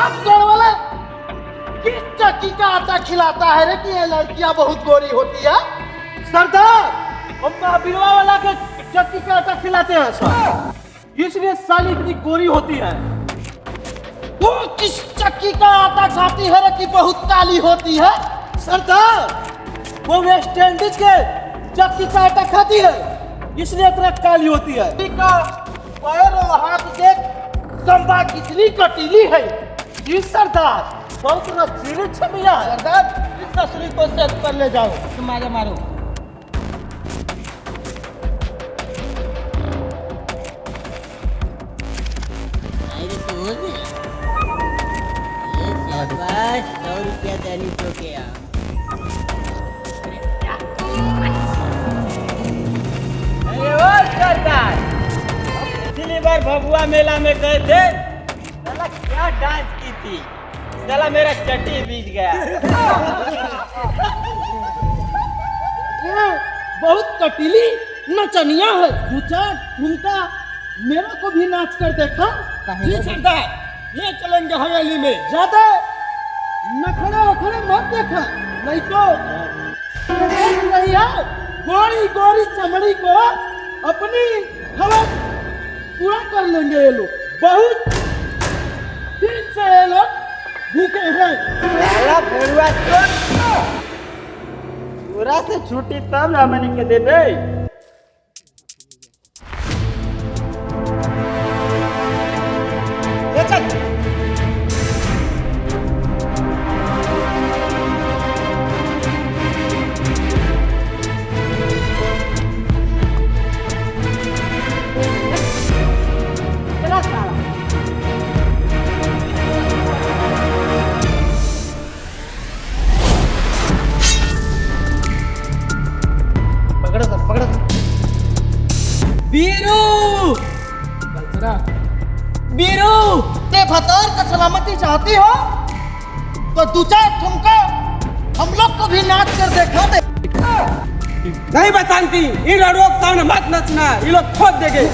आजकल वाले किस चक्की का आटा खिलाता है रे कि ये लड़कियां बहुत गोरी होती है? सरदार, हम महावीरवा वाला के चक्की का आटा खिलाते हैं सर, इसलिए साली इतनी गोरी होती है। वो किस चक्की का आटा खाती है रे कि बहुत काली होती है? सरदार, वो वेस्ट इंडीज के चक्की का आटा खाती है, इसलिए इतना काली होती है। पैर और हाथ देख संभा कितनी कटीली है। जी सरदार, बहुत रसीली छमिया है। सरदार, इस ससुरी को सेट कर ले जाओ, तुम्हारे मारो। बस 100 रुपया देनी तो क्या? अरे ओ सरदार, पिछली बार भभुआ मेला में गए थे, साला क्या डांस की थी, साला मेरा चट्टी बीत गया। बहुत कटीली नचनिया है, दूचा ठुमका मेरा को भी नाच कर देखा। जी सरदार, ले चलेंगे हवेली में। ज्यादा नखरे वखरे मत देखा, नहीं तो देख रही है गोरी गोरी चमड़ी को अपनी हवस पूरा कर लेंगे ये लोग। बहुत दिन से ये लोग भूखे हैं। साला भेड़ुआ चोर, पूरा से छुट्टी तब ना बनी के देबे। बीरू, बीरू, ते भतार का सलामती चाहती हो तो दो चार ठुमका हम लोग को भी नाच कर देखा दे। नहीं बचाती, इन लड़ों के सामने मत नचना, ये लोग खोद देंगे।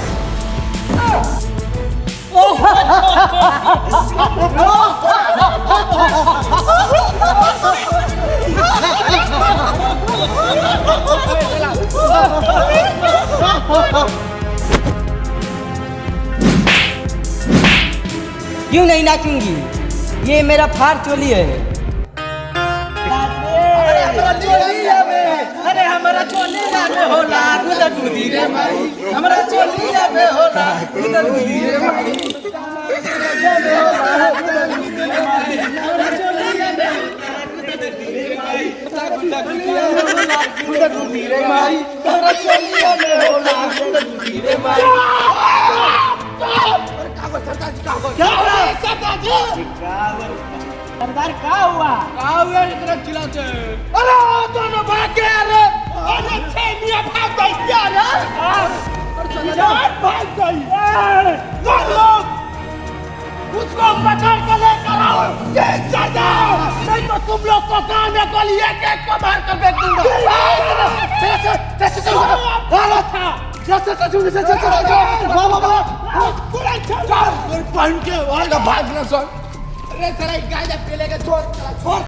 क्यों नहीं नाचूंगी? ये मेरा फार चोली है। अरे हमारा चोलिया में होला गुदा गुदी रे माई, हमारा चोलिया में होला गुदा गुदी रे माई, गुदा गुदी रे माई, हमारा चोलिया में होला गुदा गुदी रे माई। क्या हुआ सरदार? सरदार क्या हुआ? इतना चिल्लाते? अरे दोनों भाग गए रे, अरे छेनिया भाग गई क्या रे? भाग गई। तुम लोग उसको पकड़ के लेकर आओ। ये सरदार, नहीं तो तुम लोग को गांव में गोली एक को मार कर फेंक दूंगा। भागना सर। अरे तेरा गाय पीले के छोड़।